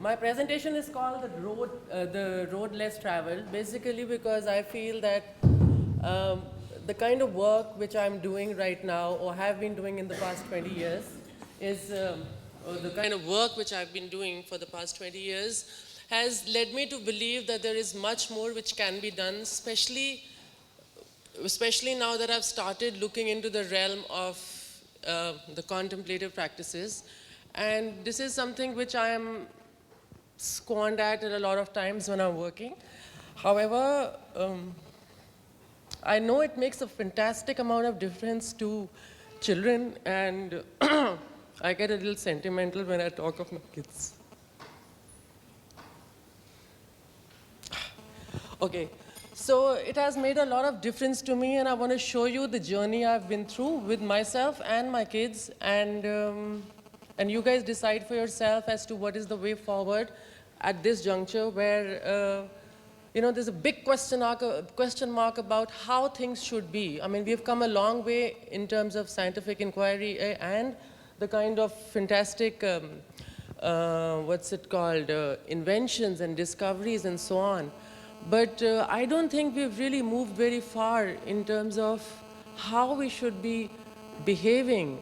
My presentation is called the road less traveled, basically because I feel that the kind of work which I'm doing right now or have been doing in the past 20 years is, or the kind of work which I've been doing for the past 20 years has led me to believe that there is much more which can be done, especially now that I've started looking into the realm of the contemplative practices. And this is something which I am scorned at a lot of times when I'm working. However, I know it makes a fantastic amount of difference to children, and I get a little sentimental when I talk of my kids. Okay, so it has made a lot of difference to me, and I want to show you the journey I've been through with myself and my kids, and you guys decide for yourself as to what is the way forward at this juncture where, there's a big question mark about how things should be. I mean, we've come a long way in terms of scientific inquiry and the kind of fantastic, inventions and discoveries and so on. But I don't think we've really moved very far in terms of how we should be behaving,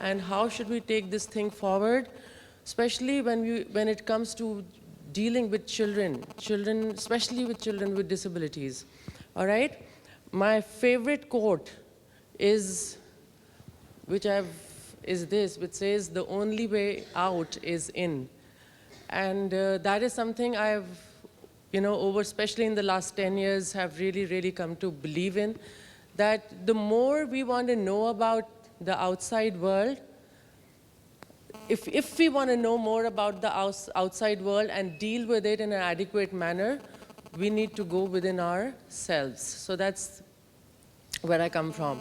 and how should we take this thing forward, especially when it comes to dealing with children, especially with children with disabilities. All right? My favorite quote is which says, "The only way out is in." And that is something I've, especially in the last 10 years, have really, really come to believe in, that the more we want to know about the outside world, if we want to know more about the outside world and deal with it in an adequate manner, we need to go within ourselves. So that's where I come from.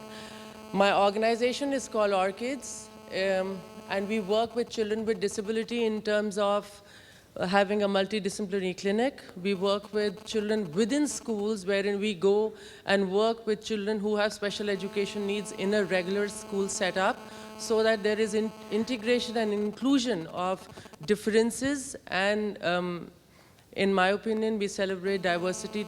My organization is called Orkids, and we work with children with disability in terms of having a multidisciplinary clinic. We work with children within schools, wherein we go and work with children who have special education needs in a regular school setup, so that there is integration and inclusion of differences. And in my opinion, we celebrate diversity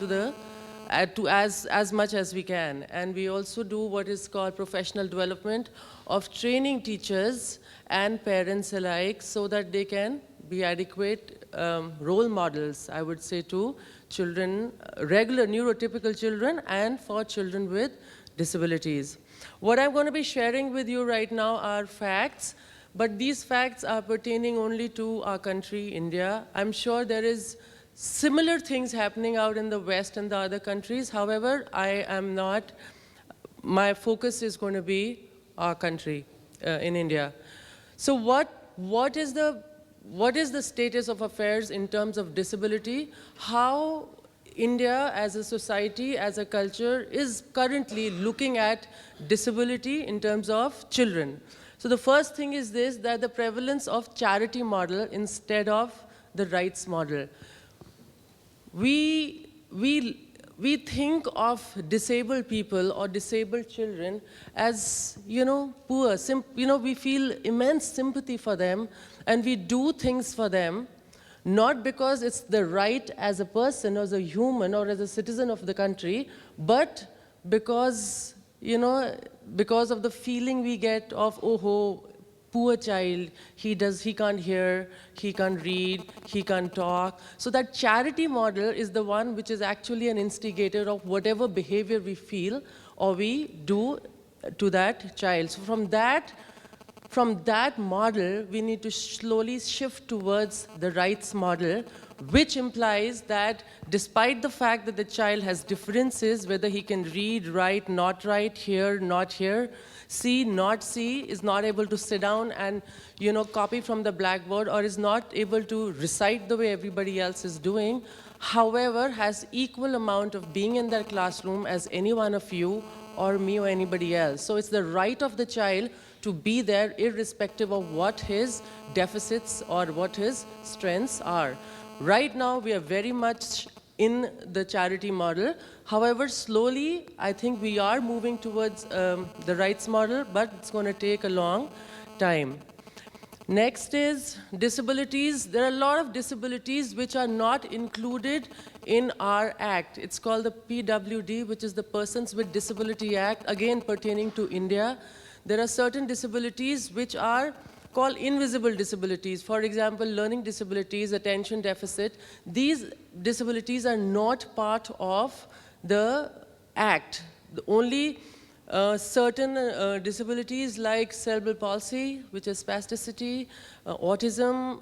as much as we can. And we also do what is called professional development of training teachers and parents alike, so that they can be adequate role models, I would say, to children, regular neurotypical children, and for children with disabilities. What I'm going to be sharing with you right now are facts, but these facts are pertaining only to our country, India. I'm sure there is similar things happening out in the West and the other countries. However, my focus is going to be our country in India. So what is the status of affairs in terms of disability? How India as a society, as a culture, is currently looking at disability in terms of children. So the first thing is this, that the prevalence of charity model instead of the rights model. We think of disabled people or disabled children as, poor. We feel immense sympathy for them, and we do things for them, not because it's the right as a person, as a human, or as a citizen of the country, but because, because of the feeling we get of, oh, poor child, he can't hear, he can't read, he can't talk. So that charity model is the one which is actually an instigator of whatever behavior we feel or we do to that child. So from that model, we need to slowly shift towards the rights model, which implies that despite the fact that the child has differences, whether he can read, write, not write, hear, not hear, see, not see, is not able to sit down and copy from the blackboard, or is not able to recite the way everybody else is doing, however, has equal amount of being in that classroom as any one of you or me or anybody else. So it's the right of the child to be there irrespective of what his deficits or what his strengths are. Right now, we are very much in the charity model. However, slowly, I think we are moving towards the rights model, but it's going to take a long time. Next is disabilities. There are a lot of disabilities which are not included in our act. It's called the PWD, which is the Persons with Disability Act, again pertaining to India. There are certain disabilities which are called invisible disabilities. For example, learning disabilities, attention deficit. These disabilities are not part of the act. The only certain disabilities like cerebral palsy, which is spasticity, autism,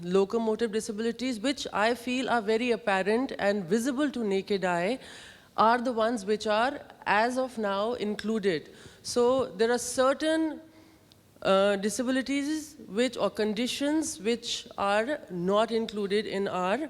locomotive disabilities, which I feel are very apparent and visible to naked eye, are the ones which are, as of now, included. So there are certain disabilities which, or conditions which are not included in our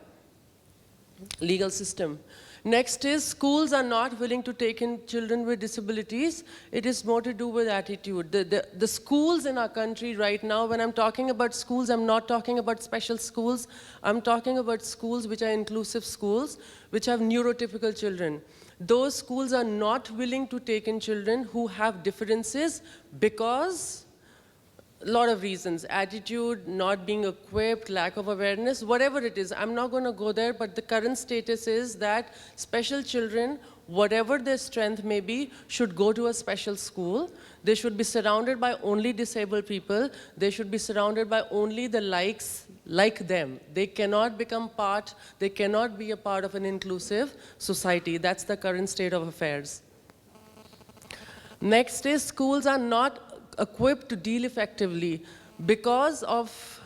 legal system. Next is schools are not willing to take in children with disabilities. It is more to do with attitude. The schools in our country right now, when I'm talking about schools, I'm not talking about special schools. I'm talking about schools which are inclusive schools, which have neurotypical children. Those schools are not willing to take in children who have differences because a lot of reasons, attitude, not being equipped, lack of awareness, whatever it is. I'm not going to go there, but the current status is that special children, whatever their strength may be, should go to a special school. They should be surrounded by only disabled people. They should be surrounded by only the likes like them. They cannot become part, they cannot be a part of an inclusive society. That's the current state of affairs. Next is schools are not equipped to deal effectively because of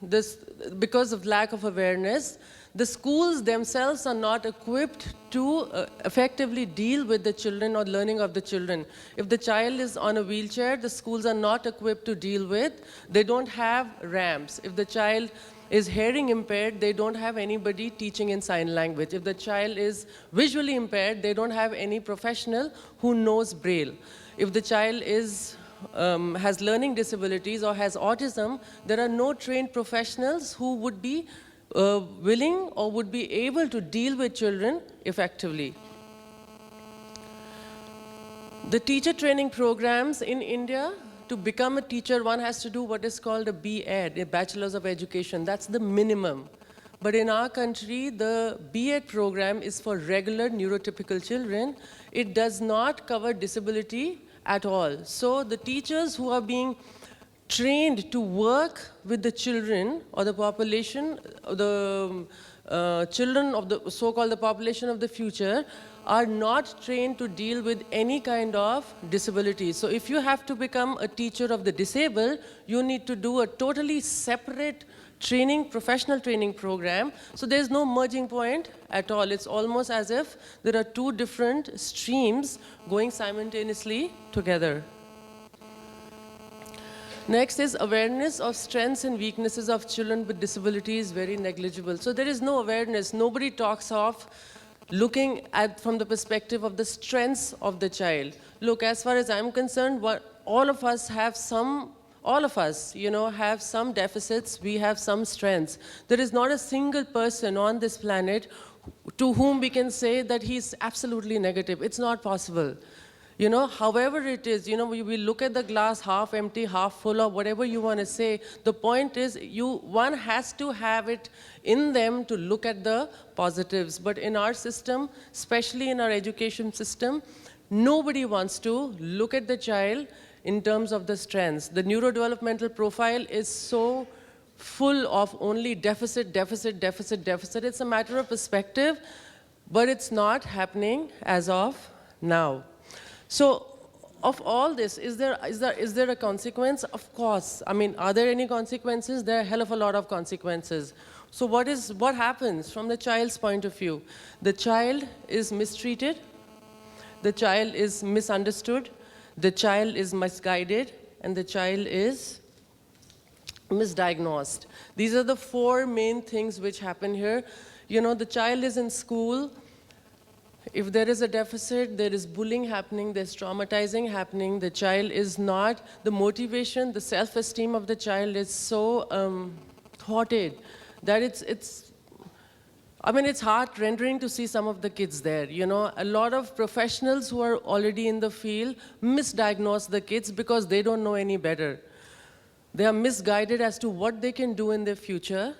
lack of awareness. The schools themselves are not equipped to effectively deal with the children or learning of the children. If the child is on a wheelchair, the schools are not equipped to deal with. They don't have ramps. If the child is hearing impaired, they don't have anybody teaching in sign language. If the child is visually impaired, they don't have any professional who knows Braille. If the child is has learning disabilities or has autism, there are no trained professionals who would be willing or would be able to deal with children effectively. The teacher training programs in India, to become a teacher, one has to do what is called a B.Ed, a Bachelor's of Education. That's the minimum. But in our country, the B.Ed program is for regular neurotypical children. It does not cover disability at all. So the teachers who are being trained to work with the children or the population, the children of the so-called the population of the future, are not trained to deal with any kind of disability. So if you have to become a teacher of the disabled, you need to do a totally separate training, professional training program. So there's no merging point at all. It's almost as if there are two different streams going simultaneously together. Next is awareness of strengths and weaknesses of children with disabilities, very negligible. So there is no awareness. Nobody talks of looking at from the perspective of the strengths of the child. Look, as far as I'm concerned, all of us have some have some deficits, we have some strengths. There is not a single person on this planet to whom we can say that he's absolutely negative. It's not possible. However it is, we look at the glass half empty, half full, or whatever you want to say. The point is, one has to have it in them to look at the positives. But in our system, especially in our education system, nobody wants to look at the child in terms of the strengths. The neurodevelopmental profile is so full of only deficit, deficit, deficit, deficit. It's a matter of perspective, but it's not happening as of now. So of all this, is there a consequence? Of course. I mean, are there any consequences? There are a hell of a lot of consequences. So what happens from the child's point of view? The child is mistreated. The child is misunderstood. The child is misguided, and the child is misdiagnosed. These are the four main things which happen here. The child is in school. If there is a deficit, there is bullying happening, there's traumatizing happening. The child is not, the motivation, the self-esteem of the child is so thwarted that it's heart-rendering to see some of the kids there. A lot of professionals who are already in the field misdiagnose the kids because they don't know any better. They are misguided as to what they can do in their future,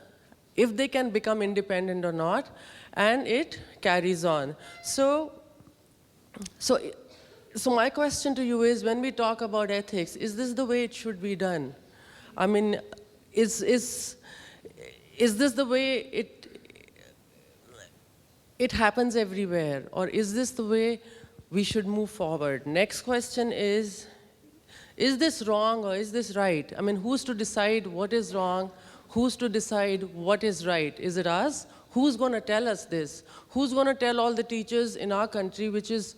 if they can become independent or not, and it carries on. So my question to you is, when we talk about ethics, is this the way it should be done? I mean, is this the way it happens everywhere? Or is this the way we should move forward? Next question is this wrong or is this right? I mean, who's to decide what is wrong? Who's to decide what is right? Is it us? Who's going to tell us this? Who's going to tell all the teachers in our country, which is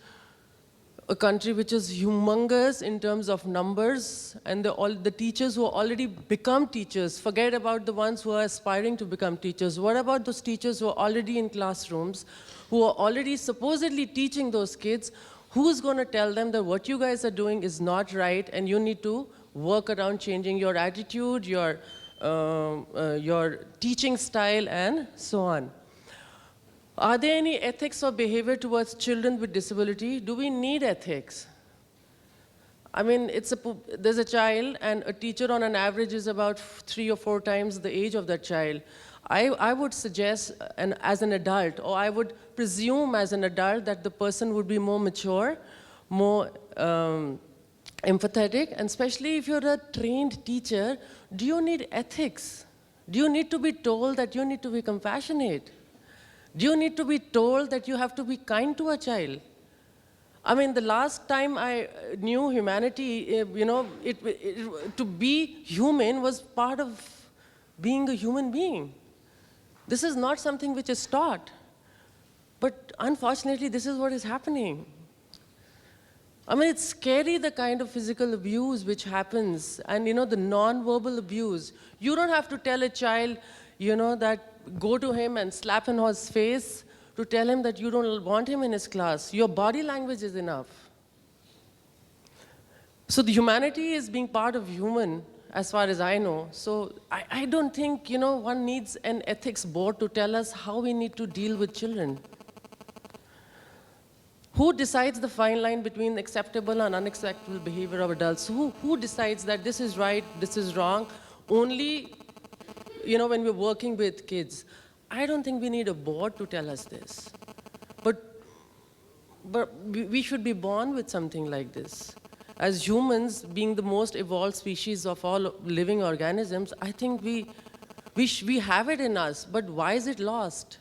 a country which is humongous in terms of numbers, and all the teachers who already become teachers? Forget about the ones who are aspiring to become teachers. What about those teachers who are already in classrooms, who are already supposedly teaching those kids? Who's going to tell them that what you guys are doing is not right and you need to work around changing your attitude, your teaching style, and so on? Are there any ethics or behavior towards children with disability? Do we need ethics? I mean, there's a child, and a teacher on an average is about 3 or 4 times the age of that child. I would suggest, as an adult, or I would presume as an adult, that the person would be more mature, more empathetic, and especially if you're a trained teacher, do you need ethics? Do you need to be told that you need to be compassionate? Do you need to be told that you have to be kind to a child? I mean, the last time I knew humanity, to be human was part of being a human being. This is not something which is taught. But unfortunately, this is what is happening. I mean, it's scary, the kind of physical abuse which happens, and the non-verbal abuse. You don't have to tell a child, that go to him and slap him on his face to tell him that you don't want him in his class. Your body language is enough. So the humanity is being part of human, as far as I know. So I don't think, one needs an ethics board to tell us how we need to deal with children. Who decides the fine line between acceptable and unacceptable behavior of adults? Who decides that this is right, this is wrong? Only, when we're working with kids. I don't think we need a board to tell us this. But we should be born with something like this. As humans, being the most evolved species of all living organisms, I think we have it in us, but why is it lost?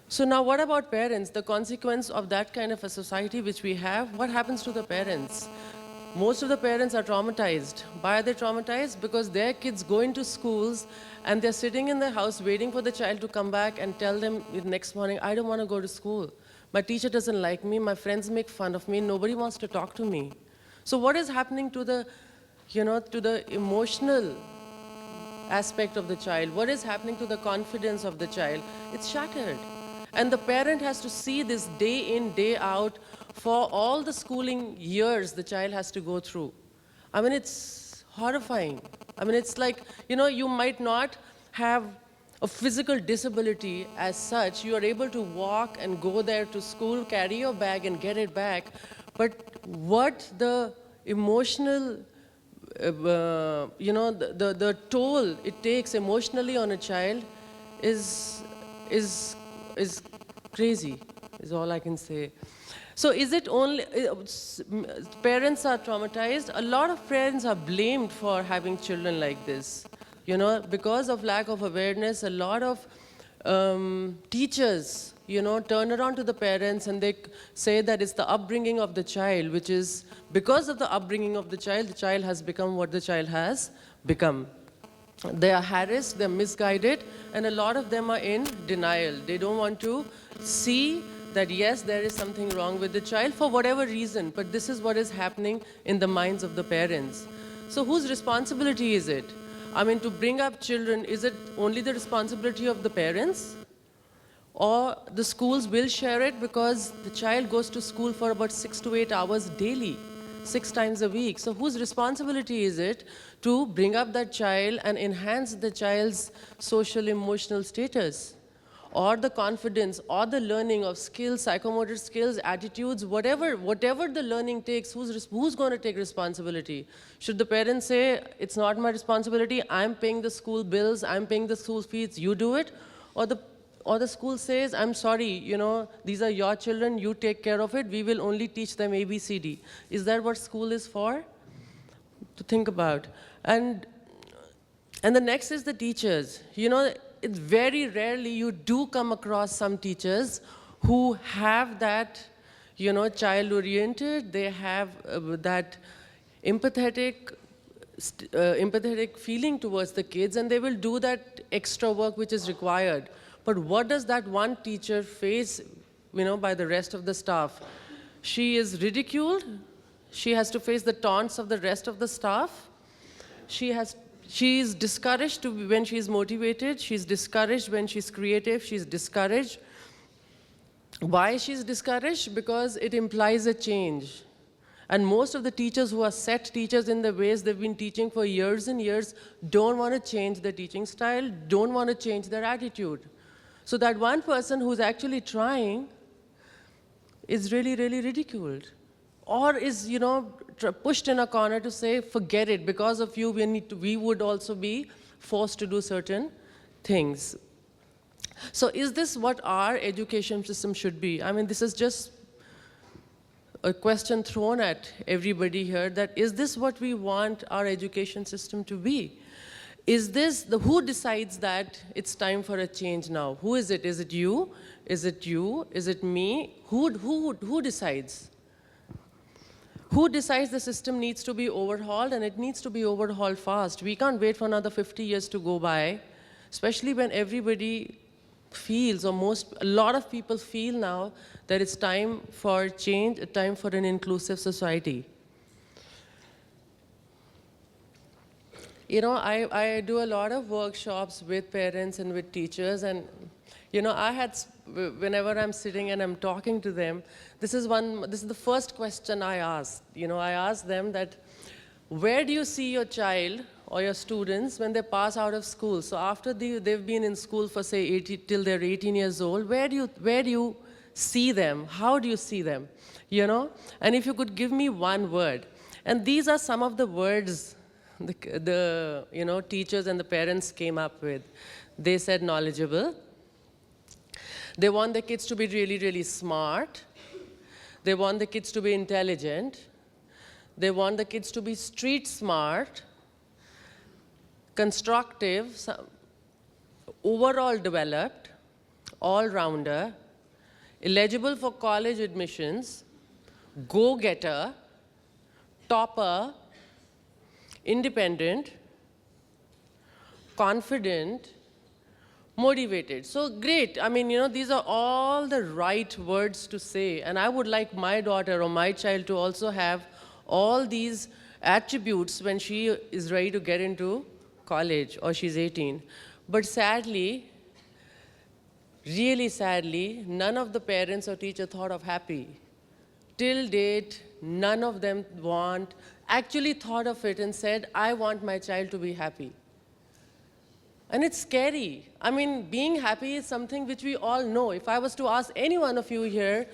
So now what about parents? The consequence of that kind of a society which we have, what happens to the parents? Most of the parents are traumatized. Why are they traumatized? Because their kids go into schools and they're sitting in their house waiting for the child to come back and tell them the next morning, I don't want to go to school. My teacher doesn't like me, my friends make fun of me, nobody wants to talk to me. So what is happening to the, to the emotional aspect of the child? What is happening to the confidence of the child? It's shattered. And the parent has to see this day in, day out for all the schooling years the child has to go through. I mean, it's horrifying. I mean, it's like, you might not have a physical disability as such. You are able to walk and go there to school, carry your bag and get it back. But what the emotional, the toll it takes emotionally on a child is crazy, is all I can say. So is it only, parents are traumatized? A lot of parents are blamed for having children like this. Because of lack of awareness, a lot of teachers, turn around to the parents and they say that it's the upbringing of the child, which is, because of the upbringing of the child has become what the child has become. They are harassed, they're misguided, and a lot of them are in denial. They don't want to see that, yes, there is something wrong with the child for whatever reason, but this is what is happening in the minds of the parents. So whose responsibility is it? I mean, to bring up children, is it only the responsibility of the parents? Or the schools will share it, because the child goes to school for about 6 to 8 hours daily, 6 times a week. So whose responsibility is it to bring up that child and enhance the child's social emotional status? or the confidence, or the learning of skills, psychomotor skills, attitudes, whatever the learning takes, who's going to take responsibility? Should the parents say, it's not my responsibility, I'm paying the school bills, I'm paying the school fees, you do it? Or the school says, I'm sorry, these are your children, you take care of it, we will only teach them ABCD. Is that what school is for? To think about. And the next is the teachers. It's very rarely you do come across some teachers who have that, child-oriented, they have that empathetic feeling towards the kids, and they will do that extra work which is required. But what does that one teacher face, by the rest of the staff? She is ridiculed. She has to face the taunts of the rest of the staff. She is discouraged when she's motivated. She's discouraged when she's creative. She's discouraged. Why she's discouraged? Because it implies a change. And most of the teachers who are set teachers in the ways they've been teaching for years and years don't want to change their teaching style, don't want to change their attitude. So that one person who's actually trying is really, really ridiculed. Or is, pushed in a corner to say, forget it, because of you, we would also be forced to do certain things. So is this what our education system should be? I mean, this is just a question thrown at everybody here, that is this what we want our education system to be? Is this, who decides that it's time for a change now? Who is it? Is it you? Is it you? Is it me? Who decides? Who decides the system needs to be overhauled, and it needs to be overhauled fast? We can't wait for another 50 years to go by, especially when everybody feels, or a lot of people feel now that it's time for change, a time for an inclusive society. I do a lot of workshops with parents and with teachers, and whenever I'm sitting and I'm talking to them, this is the first question I ask. I ask them that, where do you see your child or your students when they pass out of school? So after they've been in school for, say, till they're 18 years old, where do you see them? How do you see them? And if you could give me one word. And these are some of the words the teachers and the parents came up with. They said knowledgeable. They want the kids to be really, really smart. They want the kids to be intelligent. They want the kids to be street smart, constructive, overall developed, all-rounder, eligible for college admissions, go-getter, topper, independent, confident, motivated. So great. I mean, these are all the right words to say. And I would like my daughter or my child to also have all these attributes when she is ready to get into college or she's 18. But sadly, really sadly, none of the parents or teacher thought of happy. Till date, none of them actually thought of it and said, I want my child to be happy. And it's scary. I mean, being happy is something which we all know. If I was to ask any one of you here,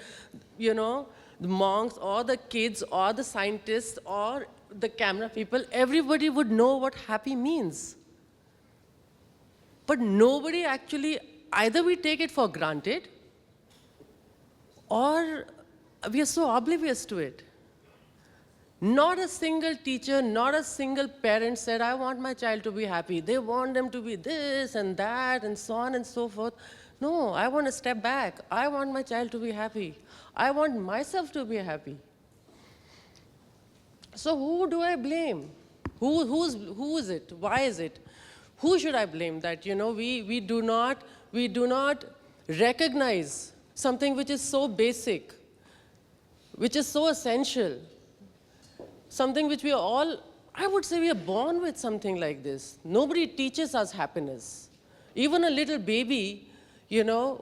the monks or the kids or the scientists or the camera people, everybody would know what happy means. But nobody actually, either we take it for granted or we are so oblivious to it. Not a single teacher, not a single parent said, I want my child to be happy. They want them to be this and that and so on and so forth. No, I want to step back. I want my child to be happy. I want myself to be happy. So who do I blame? Who is it? Why is it? Who should I blame that, we do not recognize something which is so basic, which is so essential. Something which we are all, I would say we are born with something like this. Nobody teaches us happiness. Even a little baby, 2-3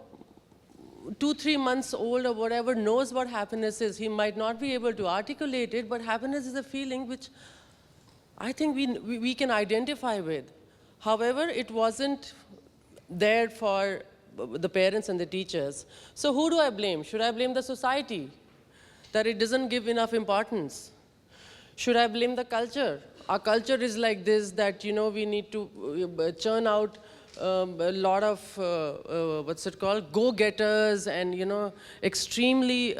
months old or whatever, knows what happiness is. He might not be able to articulate it, but happiness is a feeling which I think we can identify with. However, it wasn't there for the parents and the teachers. So who do I blame? Should I blame the society that it doesn't give enough importance? Should I blame the culture? Our culture is like this, that, we need to churn out a lot of, what's it called, go-getters and, extremely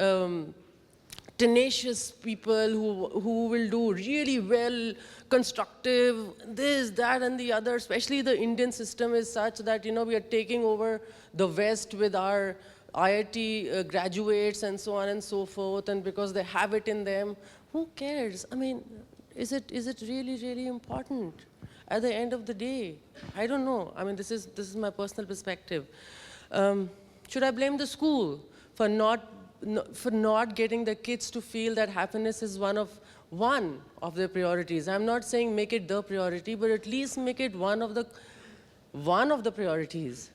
tenacious people who will do really well, constructive, this, that, and the other. Especially the Indian system is such that, we are taking over the West with our IIT graduates and so on and so forth, and because they have it in them, who cares? I mean, is it really, really important? At the end of the day, I don't know. I mean, this is my personal perspective. Should I blame the school for not getting the kids to feel that happiness is one of their priorities? I'm not saying make it the priority, but at least make it one of the priorities.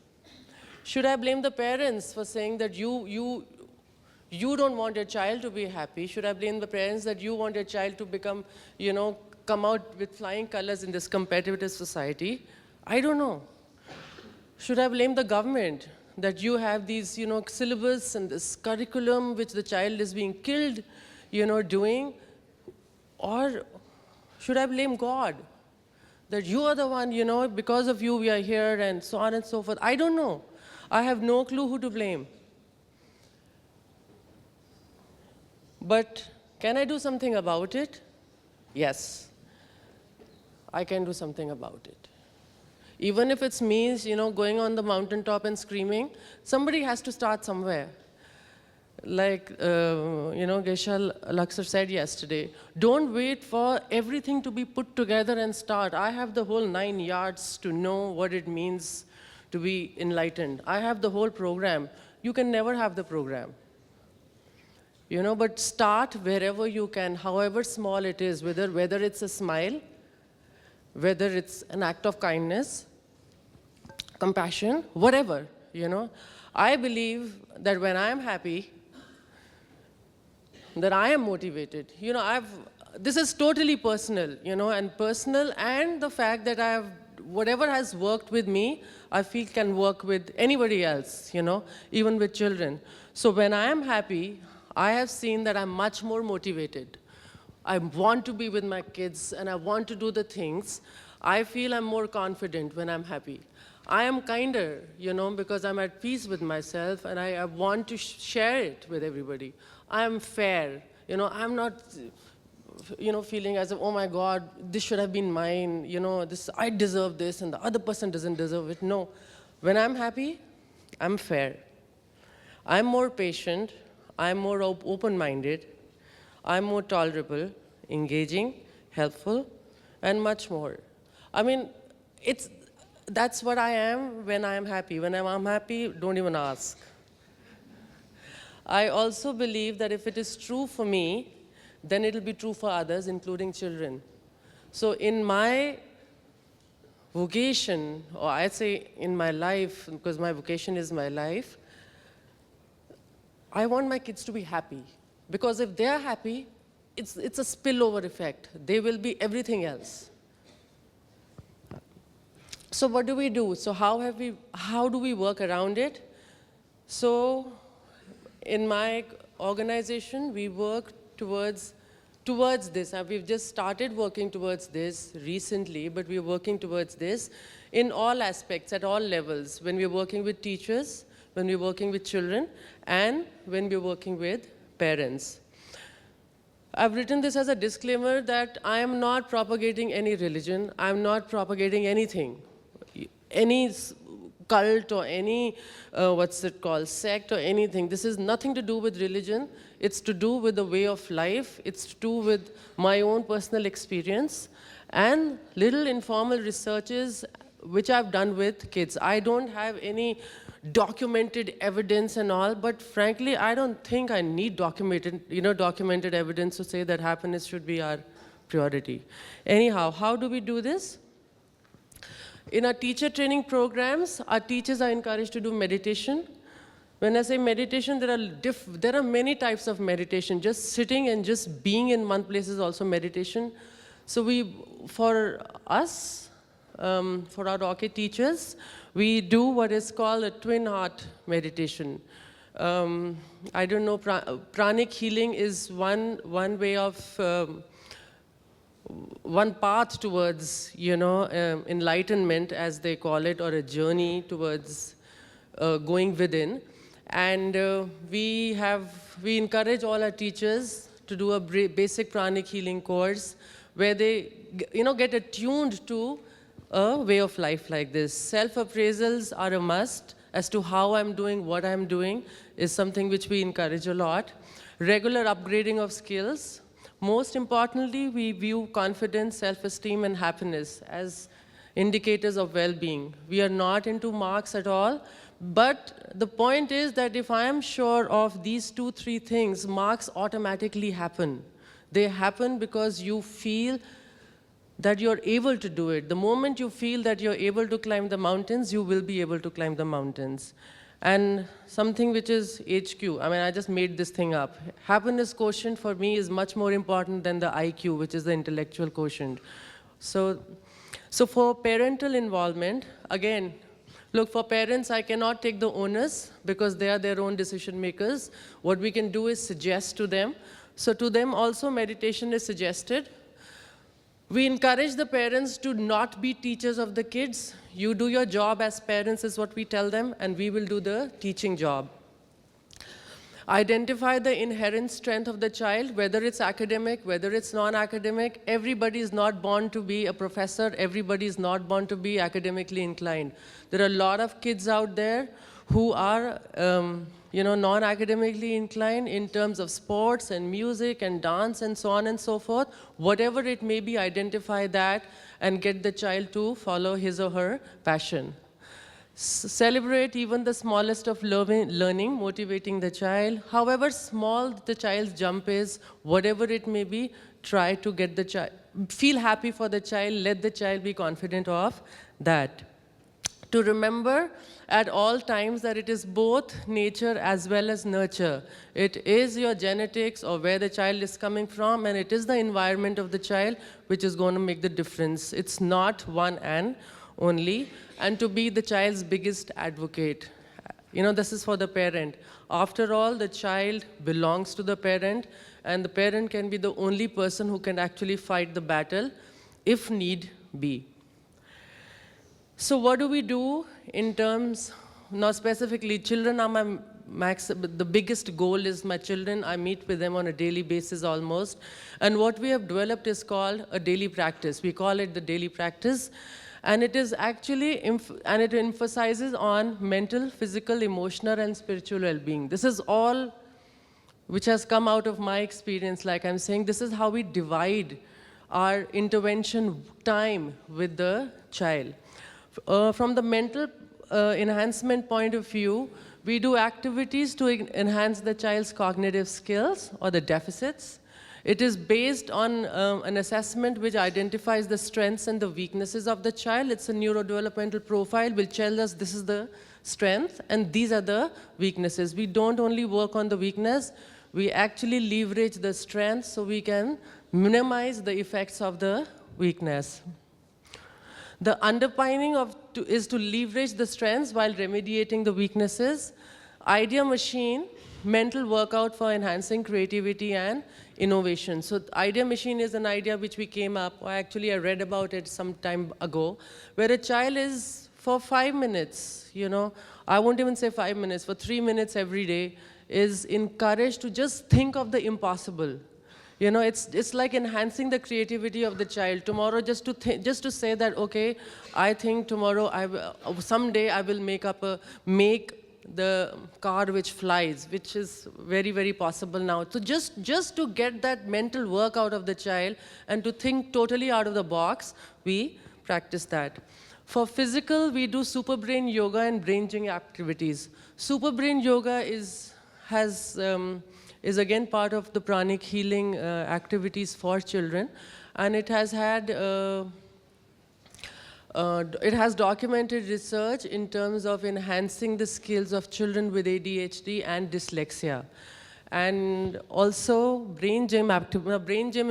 Should I blame the parents for saying that you don't want your child to be happy? Should I blame the parents that you want your child to become, come out with flying colors in this competitive society? I don't know. Should I blame the government that you have these, syllabus and this curriculum which the child is being killed, doing? Or should I blame God? That you are the one, because of you we are here and so on and so forth. I don't know. I have no clue who to blame. But can I do something about it? Yes, I can do something about it. Even if it means, going on the mountaintop and screaming, somebody has to start somewhere. Like, Gesha Laksar said yesterday, don't wait for everything to be put together and start. I have the whole 9 yards to know what it means to be enlightened. I have the whole program. You can never have the program. But start wherever you can, however small it is, whether it's a smile, whether it's an act of kindness, compassion, whatever, I believe that when I'm happy, that I am motivated. This is totally personal, and the fact that whatever has worked with me, I feel can work with anybody else, even with children. So when I am happy, I have seen that I'm much more motivated. I want to be with my kids and I want to do the things. I feel I'm more confident when I'm happy. I am kinder, because I'm at peace with myself and I want to share it with everybody. I am fair. I'm not, feeling as if, oh my God, this should have been mine. I deserve this and the other person doesn't deserve it. No. When I'm happy, I'm fair. I'm more patient. I'm more open-minded. I'm more tolerable, engaging, helpful, and much more. I mean, that's what I am when I'm happy. When I'm happy, don't even ask. I also believe that if it is true for me, then it'll be true for others, including children. So in my vocation, or I'd say in my life, because my vocation is my life, I want my kids to be happy. Because if they're happy, it's a spillover effect. They will be everything else. So what do we do? So how do we work around it? So in my organization, we work towards this. We've just started working towards this recently, but we're working towards this in all aspects, at all levels, when we're working with teachers, when we're working with children, and when we're working with parents. I've written this as a disclaimer that I am not propagating any religion. I'm not propagating anything, any cult or any, sect or anything. This is nothing to do with religion. It's to do with the way of life. It's to do with my own personal experience and little informal researches which I've done with kids. I don't have any documented evidence and all, but frankly, I don't think I need documented evidence to say that happiness should be our priority. Anyhow, how do we do this? In our teacher training programs, our teachers are encouraged to do meditation. When I say meditation, there are many types of meditation. Just sitting and just being in one place is also meditation. So for our Orchid teachers, we do what is called a twin heart meditation. I don't know, pranic healing is one way of, one path towards, enlightenment, as they call it, or a journey towards going within. And we encourage all our teachers to do a basic pranic healing course where they, get attuned to a way of life like this. Self-appraisals are a must as to how I'm doing, what I'm doing, is something which we encourage a lot. Regular upgrading of skills. Most importantly, we view confidence, self-esteem, and happiness as indicators of well-being. We are not into marks at all, but the point is that if I am sure of these 2-3 things, marks automatically happen. They happen because you feel that you're able to do it. The moment you feel that you're able to climb the mountains, you will be able to climb the mountains. And something which is HQ, I just made this thing up. Happiness quotient for me is much more important than the IQ, which is the intellectual quotient. So for parental involvement, again, look, for parents, I cannot take the onus because they are their own decision makers. What we can do is suggest to them. So to them also, meditation is suggested. We encourage the parents to not be teachers of the kids. You do your job as parents is what we tell them, and we will do the teaching job. Identify the inherent strength of the child, whether it's academic, whether it's non-academic. Everybody is not born to be a professor. Everybody is not born to be academically inclined. There are a lot of kids out there who are non-academically inclined in terms of sports and music and dance and so on and so forth. Whatever it may be, identify that and get the child to follow his or her passion. Celebrate even the smallest of learning, motivating the child. However small the child's jump is, whatever it may be, try to get the child, feel happy for the child, let the child be confident of that. To remember at all times that it is both nature as well as nurture. It is your genetics or where the child is coming from, and it is the environment of the child which is going to make the difference. It's not one and only. And to be the child's biggest advocate. This is for the parent. After all, the child belongs to the parent, and the parent can be the only person who can actually fight the battle if need be. So what do we do in terms, not specifically, children are the biggest goal is my children. I meet with them on a daily basis almost. And what we have developed is called a daily practice. We call it the daily practice. And it is actually, and it emphasizes on mental, physical, emotional, and spiritual well-being. This is all which has come out of my experience. Like I'm saying, this is how we divide our intervention time with the child. From the mental enhancement point of view, we do activities to enhance the child's cognitive skills or the deficits. It is based on an assessment which identifies the strengths and the weaknesses of the child. It's a neurodevelopmental profile which tells us this is the strength and these are the weaknesses. We don't only work on the weakness, we actually leverage the strength so we can minimize the effects of the weakness. The underpinning is to leverage the strengths while remediating the weaknesses. Idea machine, mental workout for enhancing creativity and innovation. So idea machine is an idea which we came up, or actually I read about it some time ago, where a child is for 5 minutes, I won't even say 5 minutes, for 3 minutes every day, is encouraged to just think of the impossible. It's like enhancing the creativity of the child. Tomorrow, just to say that, okay, I think tomorrow, someday I will make the car which flies, which is very, very possible now. So just to get that mental work out of the child and to think totally out of the box, we practice that. For physical, we do super brain yoga and brain gym activities. Super brain yoga is again part of the pranic healing activities for children, and it has had it has documented research in terms of enhancing the skills of children with ADHD and dyslexia. And also brain gym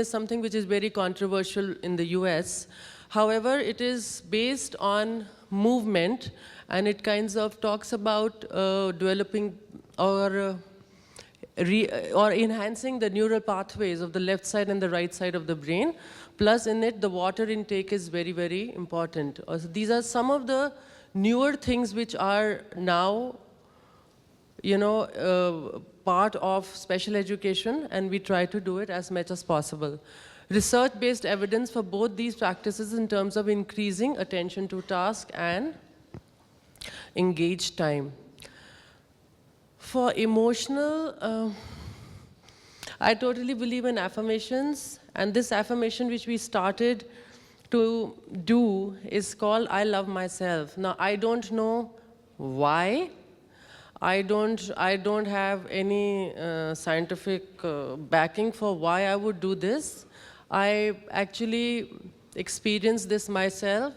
is something which is very controversial in the US. However, it is based on movement, and it kinds of talks about developing or enhancing the neural pathways of the left side and the right side of the brain. Plus, in it, the water intake is very, very important. So these are some of the newer things which are now, part of special education, and we try to do it as much as possible. Research-based evidence for both these practices in terms of increasing attention to task and engaged time. For emotional, I totally believe in affirmations, and this affirmation which we started to do is called I love myself. Now, I don't know why. I don't have any scientific backing for why I would do this. I actually experienced this myself,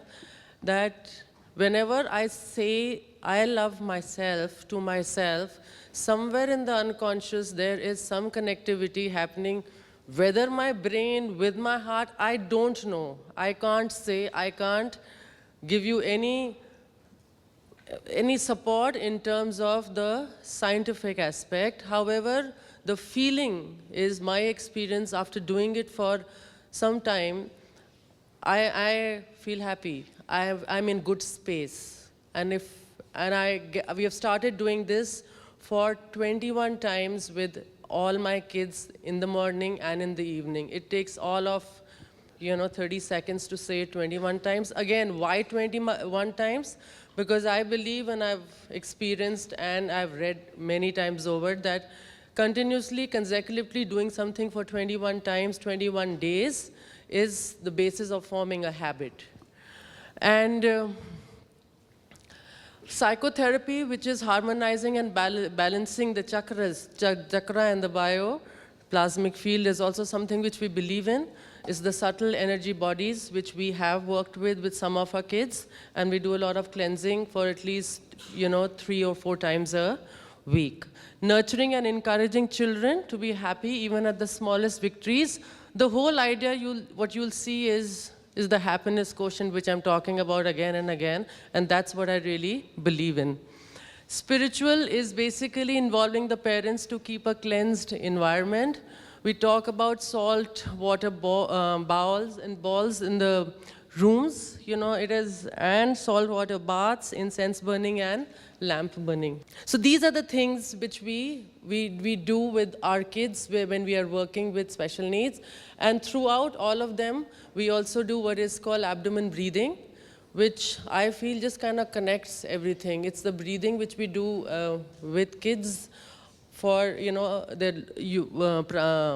that whenever I say I love myself to myself, somewhere in the unconscious there is some connectivity happening, whether my brain with my heart, I don't know. I can't say, I can't give you any support in terms of the scientific aspect. However, the feeling is my experience after doing it for some time. I feel happy. I'm in good space. And we have started doing this for 21 times with all my kids in the morning and in the evening. It takes all of 30 seconds to say it 21 times. Again, why 21 times? Because I believe, and I've experienced and I've read many times over, that continuously, consecutively doing something for 21 times, 21 days, is the basis of forming a habit. And psychotherapy, which is harmonizing and balancing the chakras, chakra and the bioplasmic field, is also something which we believe in. Is the subtle energy bodies, which we have worked with some of our kids, and we do a lot of cleansing for at least 3 or 4 times a week. Nurturing and encouraging children to be happy even at the smallest victories. The whole idea, what you'll see is the happiness quotient, which I'm talking about again and again, and that's what I really believe in. Spiritual is basically involving the parents to keep a cleansed environment. We talk about salt water bowls and balls in the rooms, and salt water baths, incense burning, and lamp burning. So these are the things which we do with our kids when we are working with special needs. And throughout all of them, we also do what is called abdomen breathing, which I feel just kind of connects everything. It's the breathing which we do with kids for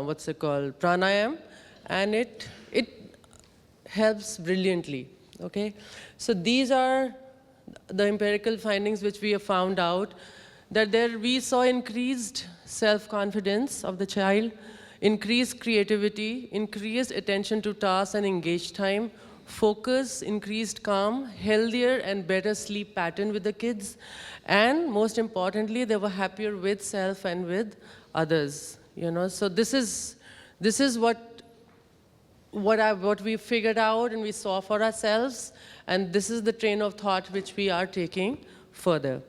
what's it called, pranayam, and it helps brilliantly. Okay, so these are the empirical findings which we have found out, that we saw increased self-confidence of the child, increased creativity, increased attention to tasks and engaged time, focus, increased calm, healthier and better sleep pattern with the kids, and most importantly, they were happier with self and with others. So this is what we figured out and we saw for ourselves, and this is the train of thought which we are taking further.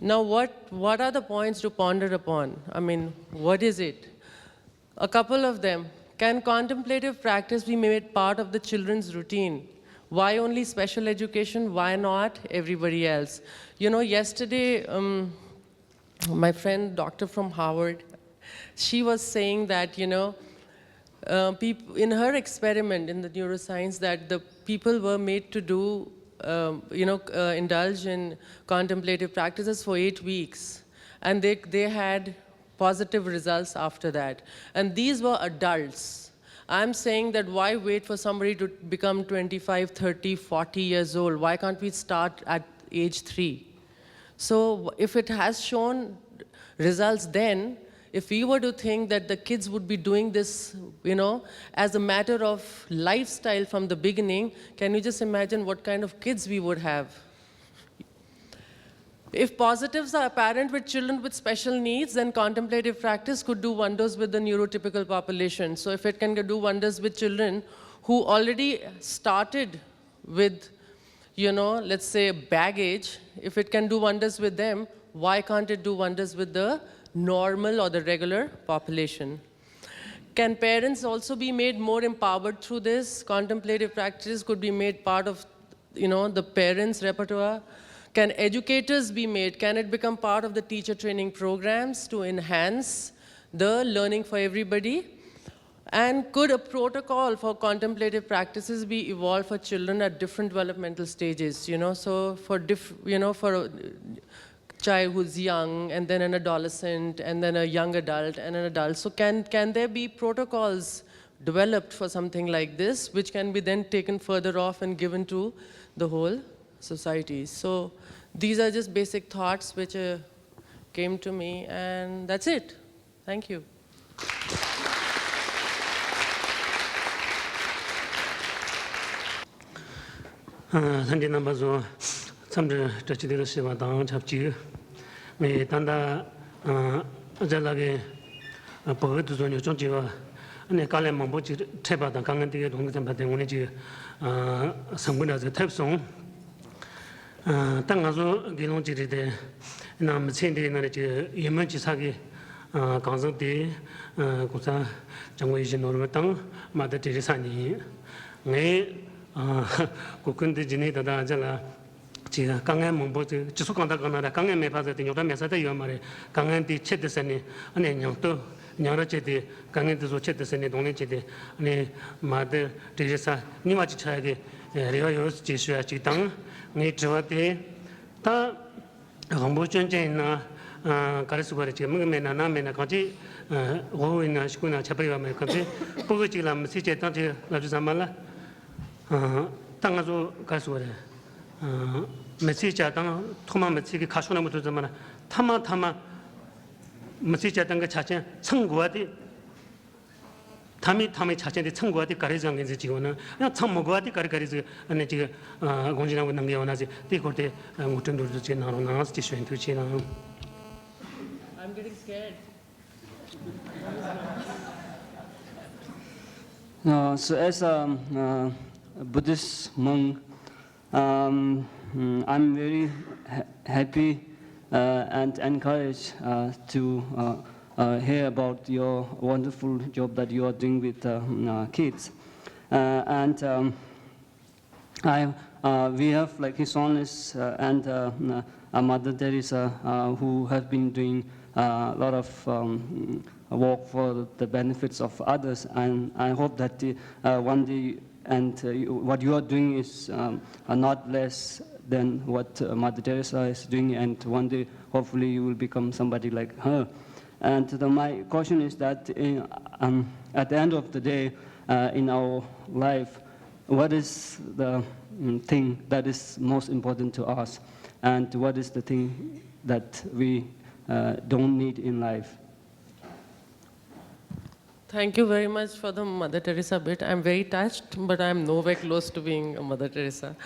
Now, what are the points to ponder upon? I mean, what is it? A couple of them. Can contemplative practice be made part of the children's routine? Why only special education? Why not everybody else? Yesterday, my friend, doctor from Harvard, she was saying that, people, in her experiment in the neuroscience, that the people were made to do, indulge in contemplative practices for 8 weeks. And they had positive results after that. And these were adults. I'm saying that why wait for somebody to become 25, 30, 40 years old? Why can't we start at age 3? So if it has shown results then, if we were to think that the kids would be doing this, as a matter of lifestyle from the beginning, can you just imagine what kind of kids we would have? If positives are apparent with children with special needs, then contemplative practice could do wonders with the neurotypical population. So if it can do wonders with children who already started with, let's say baggage, if it can do wonders with them, why can't it do wonders with the normal or the regular population? Can parents also be made more empowered through this? Contemplative practice could be made part of, the parents' repertoire. Can educators be made? Can it become part of the teacher training programs to enhance the learning for everybody? And could a protocol for contemplative practices be evolved for children at different developmental stages? So for for a child who's young, and then an adolescent, and then a young adult, and an adult. So can there be protocols developed for something like this, which can be then taken further off and given to the whole society? So these are just basic thoughts which came to me, and that's it. Thank you. Thank you. Samdra Tachidira Shiva Dang Chapchi, me Tanda Jalagi, a poet to Zonyo Chonjiva, and a Kale Mambochi Teba, the Kanganti, Dongan Patanji, Samuna as a type song. Tangazo Gilonji de Namsindi Nanaji, Yamanchisagi, Kanzati, Kusa, Jangway Normatang, Mother Teresani, May Kukundi Jinita Jala. 강한 몸보지 지속한다 거나라 강한 매파서 되냐다 매사다 이 말에 강한 뒤 쳇듯으니 아니 냥또 냥라체디 강한 뒤서 쳇듯으니 동네체디 아니 마데 디제사 니마치 차야게 레와요 지수야 지당 니 저한테 다 공부전쟁이나 가르스거리 지금 매나나매나 같이 오이나 시구나 잡아야면 같이 보고지람 시제 단지 라주사말라 땅아서 가르스거리 메시지하던 토마 메시지 가수나 못도 좀 타마 메시지하던 거 자체 청구하디 담이 자체인데 청구하디 가르장 게 지고는 그냥 청구하디 가르지 아니 지금 공진하고 있는 게 원하지 뒤거때 못전도도 제 나눠서 지수엔 되지나 I'm getting scared. So as a Buddhist monk, I'm very happy and encouraged to hear about your wonderful job that you are doing with kids. We have like His Holiness and Mother Teresa who have been doing a lot of work for the benefits of others, and I hope that one day what you are doing is not less than what Mother Teresa is doing, and one day hopefully you will become somebody like her. And my question is that at the end of the day in our life, what is the thing that is most important to us, and what is the thing that we don't need in life? Thank you very much for the Mother Teresa bit. I'm very touched, but I'm nowhere close to being a Mother Teresa.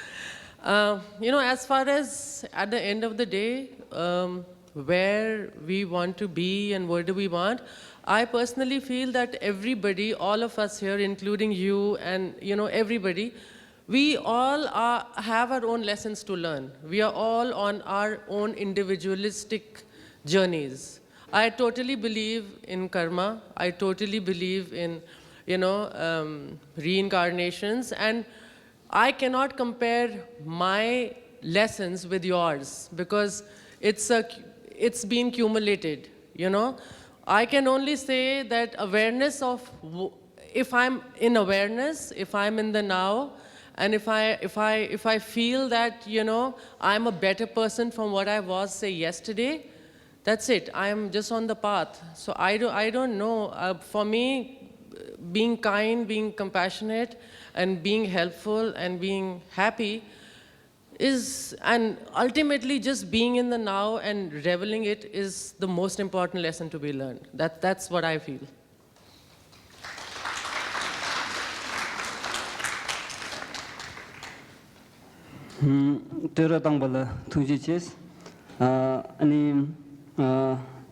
As far as at the end of the day, where we want to be and what do we want, I personally feel that everybody, all of us here, including you and everybody, we all have our own lessons to learn. We are all on our own individualistic journeys. I totally believe in karma. I totally believe in, reincarnations. And I cannot compare my lessons with yours because it's been cumulated, I can only say that awareness of, if I'm in awareness, if I'm in the now, and if I feel that, I'm a better person from what I was, say, yesterday, that's it. I am just on the path. So I don't know. For me, being kind, being compassionate, and being helpful, and being happy and ultimately just being in the now and reveling it is the most important lesson to be learned. That's what I feel.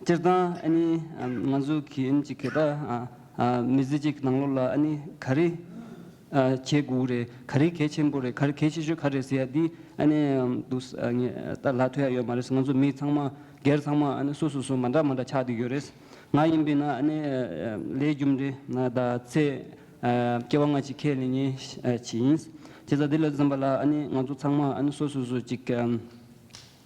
Jirda ani manzu ki inchi kira mizijik nanglola ani khari chegure khari kechembure khari kechisu kharesia di ane dus ta lathoya yo maris nganzu mi thangma ger thangma ane su manda chadi yores ngayimbina ane lejumde na da che kewanga chi khelini chins cheza dilo zambala ane nganzu thangma ane su chik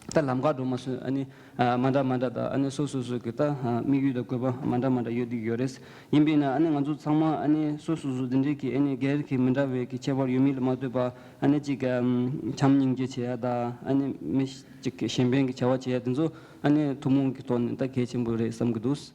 ta lamga do mas ani manda da ani so kita migu da ko ba manda yodi yores imbina ani nganzu sangma ani so dinde ki ani ger ki manda we ki chewar yumil ma do ba ani ji ga chamning je che da ani mis chik shembeng ki chawa che dinzo ani tumung ki ton ta ke chimbure samgdus